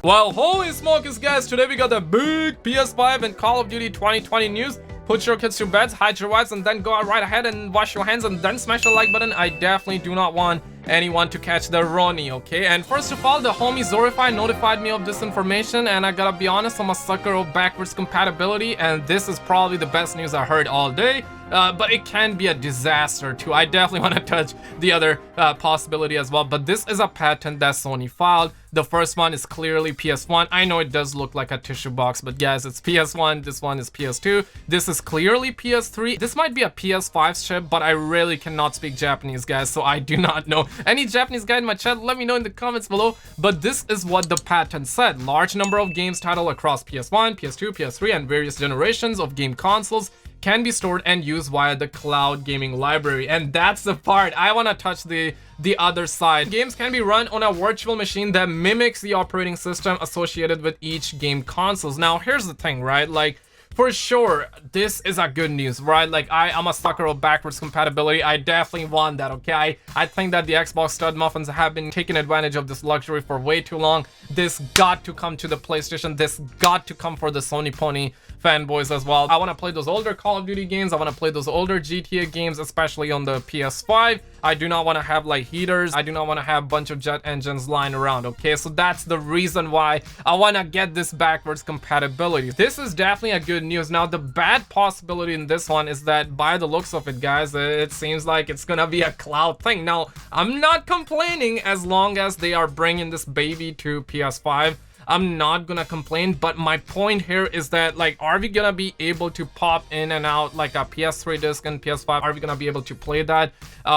Well, holy smokers, guys, today we got the big PS5 and Call of Duty 2020 news. Put your kids to bed, hide your wives, and then go right ahead and wash your hands and then smash the like button. I definitely do not want anyone to catch the Ronnie, okay? And first of all, the homie Zorify notified me of this information, and I gotta be honest, I'm a sucker of backwards compatibility, and this is probably the best news I heard all day. But it can be a disaster too. I definitely want to touch the other possibility as well. But this is a patent that Sony filed. The first one is clearly PS1. I know it does look like a tissue box, but guys, it's PS1. This one is PS2. This is clearly PS3. This might be a PS5 chip, but I really cannot speak Japanese, guys, so I do not know. Any Japanese guy in my chat, let me know in the comments below. But this is what the patent said. Large number of games titled across PS1, PS2, PS3, and various generations of game consoles can be stored and used via the cloud gaming library. And that's the part I want to touch, the other side. Games can be run on a virtual machine that mimics the operating system associated with each game consoles. Now here's the thing, right? Like, for sure, this is a good news, right? Like, I'm a sucker of backwards compatibility. I definitely want that, okay? I think that the Xbox stud muffins have been taking advantage of this luxury for way too long. This got to come to the PlayStation. This got to come for the Sony Pony fanboys as well. I want to play those older Call of Duty games. I want to play those older GTA games, especially on the PS5. I do not want to have like heaters. I do not want to have a bunch of jet engines lying around, okay? So that's the reason why I want to get this backwards compatibility. This is definitely a good news. Now, the bad possibility in this one is that by the looks of it, guys, it seems like it's gonna be a cloud thing. Now, I'm not complaining as long as they are bringing this baby to PS5. I'm not gonna complain, but my point here is that, like, are we gonna be able to pop in and out like a PS3 disc and PS5? Are we gonna be able to play that?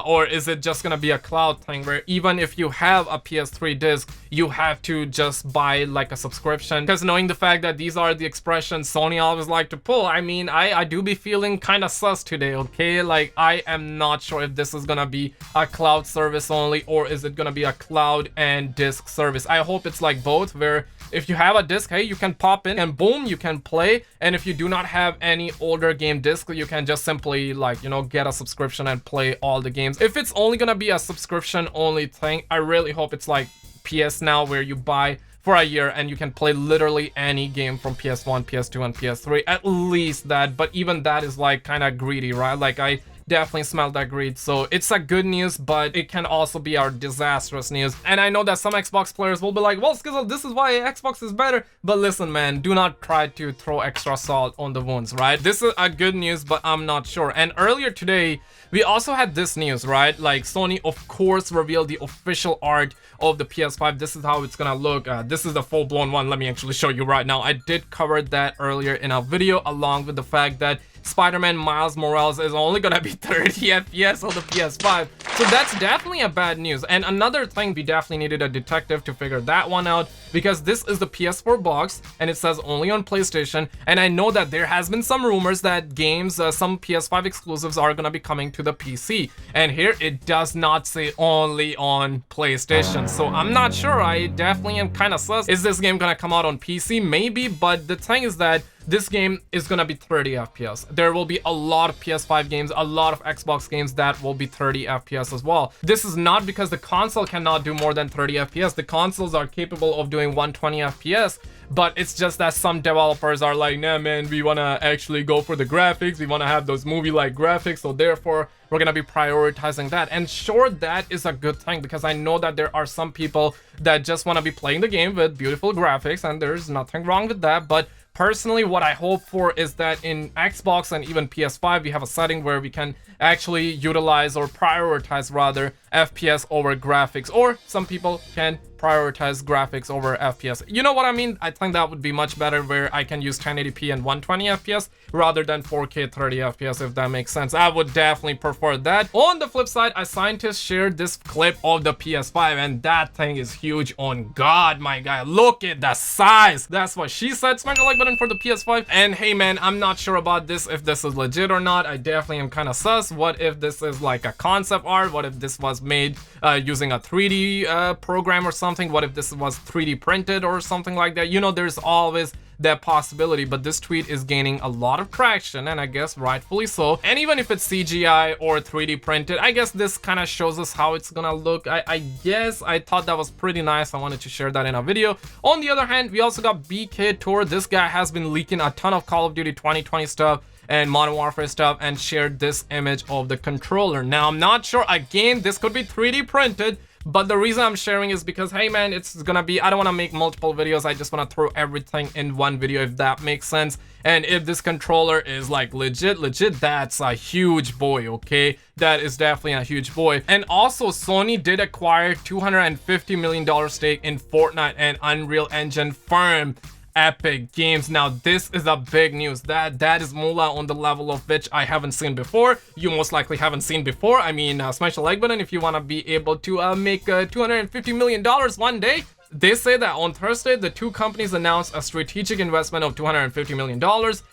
Or is it just gonna be a cloud thing where even if you have a PS3 disc, you have to just buy like a subscription? Because knowing the fact that these are the expressions Sony always like to pull, I mean, I do be feeling kind of sus today, okay? Like, I am not sure if this is gonna be a cloud service only, or is it gonna be a cloud and disc service. I hope it's like both, where if you have a disc, hey, you can pop in and boom, you can play. And if you do not have any older game disc, you can just simply, like, you know, get a subscription and play all the games. If it's only gonna be a subscription only thing, I really hope it's like PS Now, where you buy for a year and you can play literally any game from PS1, PS2, and PS3. At least that, but even that is like kind of greedy, right? Like, I definitely smell that greed. So it's a good news, but it can also be our disastrous news. And I know that some Xbox players will be like, well, Skizzle, this is why Xbox is better. But listen, man, do not try to throw extra salt on the wounds, right? This is a good news, but I'm not sure. And earlier today, we also had this news, right? Like, Sony, of course, revealed the official art of the PS5. This is how it's gonna look. This is the full-blown one. Let me actually show you right now. I did cover that earlier in a video, along with the fact that Spiderman Miles Morales is only gonna be 30 FPS on the PS5. So that's definitely a bad news. And another thing, we definitely needed a detective to figure that one out, because this is the PS4 box and it says only on PlayStation. And I know that there has been some rumors that games, some PS5 exclusives are gonna be coming to the PC. And here it does not say only on PlayStation. So I'm not sure. I definitely am kind of sus. Is this game gonna come out on PC? Maybe, but the thing is that this game is gonna be 30 FPS. There will be a lot of PS5 games, a lot of Xbox games that will be 30 FPS as well. This is not because the console cannot do more than 30 FPS. The consoles are capable of doing 120 FPS, but it's just that some developers are like, nah, man, we wanna actually go for the graphics. We wanna have those movie-like graphics, so therefore we're gonna be prioritizing that. And sure, that is a good thing, because I know that there are some people that just wanna be playing the game with beautiful graphics, and there's nothing wrong with that. But personally, what I hope for is that in Xbox and even PS5, we have a setting where we can actually utilize, or prioritize rather, FPS over graphics, or some people can prioritize graphics over FPS. You know what I mean? I think that would be much better, where I can use 1080p and 120 FPS rather than 4K 30 FPS, if that makes sense. I would definitely prefer that. On the flip side, a scientist shared this clip of the PS5, and that thing is huge. On God, my guy, look at the size. That's what she said. Smash the like button for the PS5. And hey, man, I'm not sure about this, if this is legit or not. I definitely am kind of sus. What if this is like a concept art? What if this was made using a 3D program or something? What if this was 3D printed or something like that? You know, there's always that possibility, but this tweet is gaining a lot of traction, and I guess rightfully so. And even if it's CGI or 3D printed, I guess this kind of shows us how it's gonna look. I guess I thought that was pretty nice. I wanted to share that in a video. On the other hand, we also got BK Tour. This guy has been leaking a ton of Call of Duty 2020 stuff and Modern Warfare stuff and shared this image of the controller. Now, I'm not sure, again, this could be 3D printed, but the reason I'm sharing is because, hey man, it's gonna be, I don't want to make multiple videos. I just want to throw everything in one video, if that makes sense. And if this controller is like legit, that's a huge boy, okay? That is definitely a huge boy. And also, Sony did acquire $250 million stake in Fortnite and Unreal Engine firm Epic Games. Now this is a big news. That is moolah on the level of which I haven't seen before. You most likely haven't seen before. I mean, smash the like button if you want to be able to make $250 million one day. They say that on Thursday, the two companies announced a strategic investment of $250 million,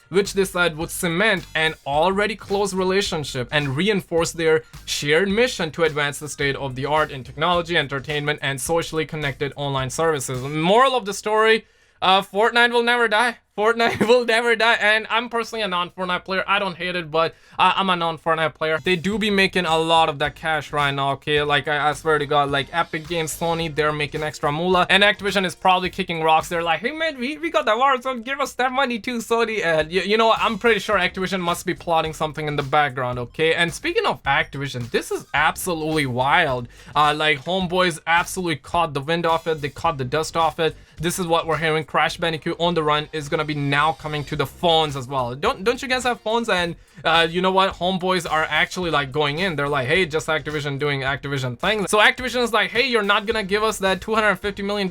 which they said would cement an already close relationship and reinforce their shared mission to advance the state of the art in technology, entertainment, and socially connected online services. Moral of the story, Fortnite will never die. Fortnite will never die. And I'm personally a non-Fortnite player. I don't hate it, but I'm a non-Fortnite player. They do be making a lot of that cash right now, okay? Like, I swear to God, like Epic Games, Sony, they're making extra moolah. And Activision is probably kicking rocks. They're like, hey man, we got that war, so give us that money too, Sony. And you know what? I'm pretty sure Activision must be plotting something in the background, okay? And speaking of Activision, this is absolutely wild. Like, homeboys absolutely caught the wind off it. They caught the dust off it. This is what we're hearing. Crash Bandicoot on the Run is gonna be now coming to the phones as well. Don't you guys have phones? And you know what, homeboys are actually like going in. They're like, hey, just Activision doing Activision things. So Activision is like, hey, you're not gonna give us that $250 million?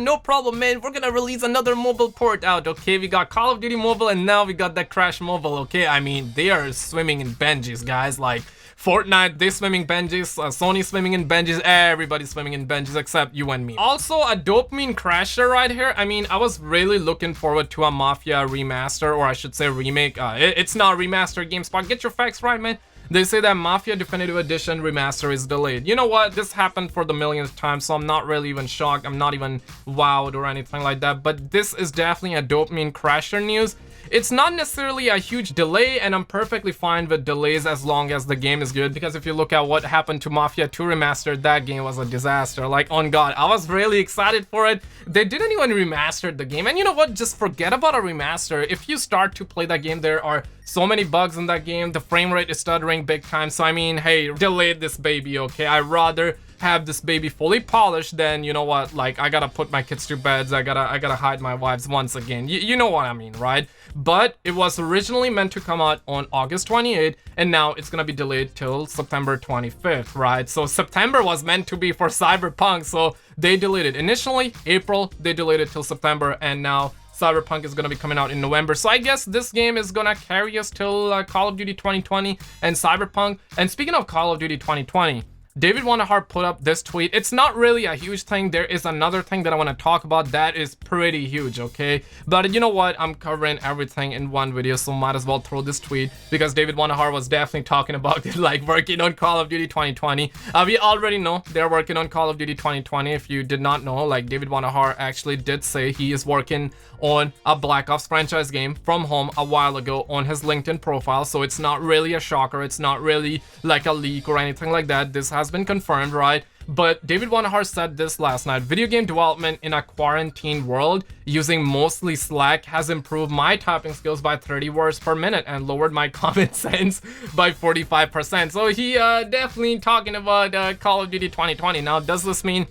No problem, man. We're gonna release another mobile port out, okay? We got Call of Duty Mobile, and now we got that Crash Mobile, okay? I mean, they are swimming in Benjis, guys. Like, Fortnite, they swimming Benjis, Sony swimming in Benjis, everybody's swimming in Benjis except you and me. Also, a dopamine crasher right here. I mean, I was really looking forward to a Mafia remaster, or I should say remake. It's not remaster. GameSpot, get your facts right, man. They say that Mafia Definitive Edition remaster is delayed. You know what? This happened for the millionth time, so I'm not really even shocked. I'm not even wowed or anything like that. But this is definitely a dopamine crasher news. It's not necessarily a huge delay, and I'm perfectly fine with delays as long as the game is good, because if you look at what happened to Mafia 2 Remastered, that game was a disaster. Like, on God, I was really excited for it. They didn't even remaster the game, and you know what? Just forget about a remaster. If you start to play that game, there are so many bugs in that game. The frame rate is stuttering big time, so I mean, hey, delay this baby, okay? I'd rather have this baby fully polished than, you know what, like, I gotta put my kids to beds, I gotta hide my wives once again. You know what I mean, right? But it was originally meant to come out on August 28th, and now it's gonna be delayed till September 25th, right? So September was meant to be for Cyberpunk, so they delayed it. Initially, April, they delayed it till September, and now Cyberpunk is going to be coming out in November. So I guess this game is going to carry us till Call of Duty 2020 and Cyberpunk. And speaking of Call of Duty 2020, David Wonderhart put up this tweet. It's not really a huge thing. There is another thing that I want to talk about that is pretty huge, okay? But you know what? I'm covering everything in one video, so might as well throw this tweet, because David Wonderhart was definitely talking about it, like working on Call of Duty 2020. We already know they're working on Call of Duty 2020. If you did not know, like, David Wonderhart actually did say he is working on a Black Ops franchise game from home a while ago on his LinkedIn profile, so it's not really a shocker. It's not really like a leak or anything like that. This has been confirmed, right? But David Wonderhart said this last night: video game development in a quarantine world using mostly Slack has improved my typing skills by 30 words per minute and lowered my common sense by 45%. So he definitely talking about Call of Duty 2020. Now, does this mean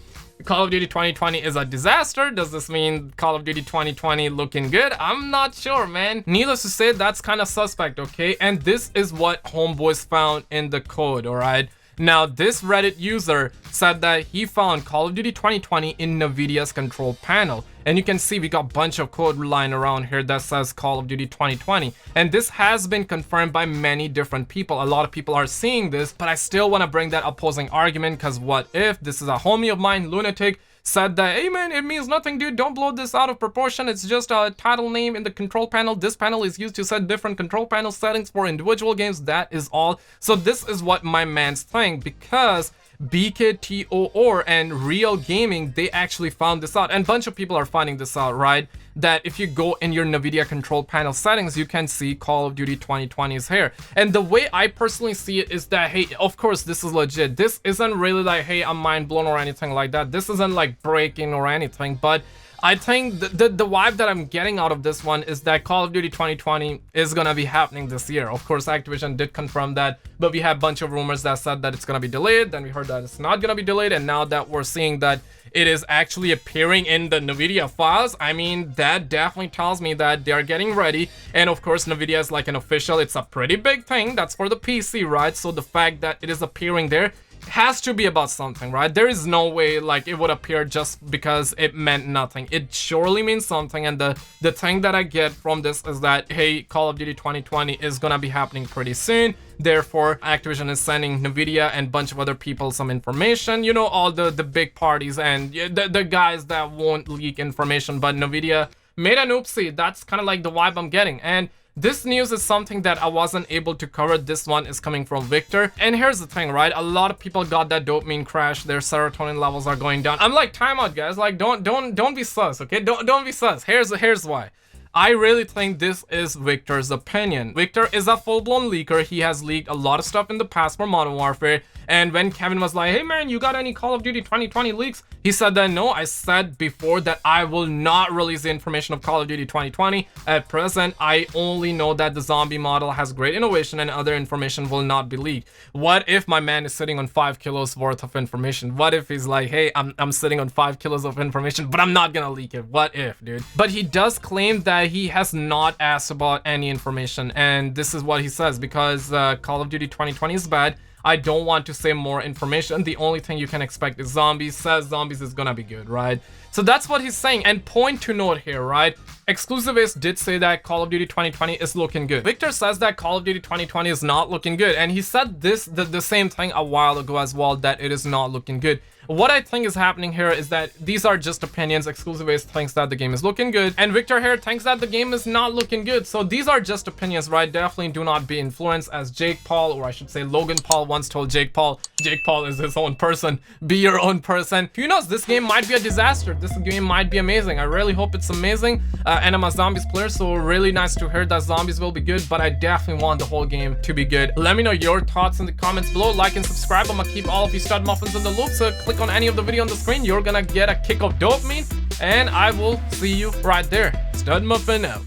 Call of Duty 2020 is a disaster? Does this mean Call of Duty 2020 looking good? I'm not sure, man. Needless to say, that's kind of suspect, okay? And this is what homeboys found in the code, all right? Now, this Reddit user said that he found Call of Duty 2020 in NVIDIA's control panel. And you can see we got a bunch of code lying around here that says Call of Duty 2020. And this has been confirmed by many different people. A lot of people are seeing this, but I still want to bring that opposing argument, because what if this is a homie of mine, Lunatic, said that, hey man, it means nothing, dude, don't blow this out of proportion, it's just a title name in the control panel. This panel is used to set different control panel settings for individual games, that is all. So this is what my man's saying, because BKTOR and Real Gaming, they actually found this out, and a bunch of people are finding this out, right? That if you go in your Nvidia control panel settings, you can see Call of Duty 2020 is here. And the way I personally see it is that, hey, of course this is legit. This isn't really like, hey, I'm mind blown or anything like that. This isn't like breaking or anything, but I think the vibe that I'm getting out of this one is that Call of Duty 2020 is gonna be happening this year. Of course, Activision did confirm that, but we have a bunch of rumors that said that it's gonna be delayed. Then we heard that it's not gonna be delayed, and now that we're seeing that it is actually appearing in the Nvidia files, I mean, that definitely tells me that they are getting ready. And of course, Nvidia is like an official, it's a pretty big thing. That's for the PC, right? So the fact that it is appearing there has to be about something, right? There is no way like it would appear just because it meant nothing. It surely means something, and the thing that I get from this is that, hey, Call of Duty 2020 is gonna be happening pretty soon. Therefore, Activision is sending Nvidia and a bunch of other people some information, you know, all the big parties and the guys that won't leak information, but Nvidia made an oopsie. That's kind of like the vibe I'm getting. And this news is something that I wasn't able to cover. This one is coming from Victor. And here's the thing, right? A lot of people got that dopamine crash. Their serotonin levels are going down. I'm like, time out, guys. Like, don't be sus, okay? Don't be sus. Here's why. I really think this is Victor's opinion. Victor is a full-blown leaker. He has leaked a lot of stuff in the past for Modern Warfare. And when Kevin was like, hey man, you got any Call of Duty 2020 leaks? He said that no, I said before that I will not release the information of Call of Duty 2020. At present, I only know that the zombie model has great innovation and other information will not be leaked. What if my man is sitting on 5 kilos worth of information? What if he's like, hey, I'm sitting on 5 kilos of information, but I'm not gonna leak it? What if, dude? But he does claim that he has not asked about any information, and this is what he says: because Call of Duty 2020 is bad, I don't want to say more information. The only thing you can expect is zombies. Says zombies is gonna be good, right? So that's what he's saying. And point to note here, right? Exclusivists did say that Call of Duty 2020 is looking good. Victor says that Call of Duty 2020 is not looking good, and he said this the same thing a while ago as well, that it is not looking good. What I think is happening here is that these are just opinions. Exclusivist thinks that the game is looking good, and Victor here thinks that the game is not looking good. So these are just opinions, right? Definitely do not be influenced, as Jake Paul, or I should say Logan Paul, once told Jake Paul is his own person. Be your own person. Who knows? This game might be a disaster. This game might be amazing. I really hope it's amazing. And I'm a zombies player, so really nice to hear that zombies will be good, but I definitely want the whole game to be good. Let me know your thoughts in the comments below. Like and subscribe. I'm gonna keep all of you stud muffins in the loop, so click on any of the video on the screen. You're gonna get a kick of dopamine, and I will see you right there. Stud muffin out.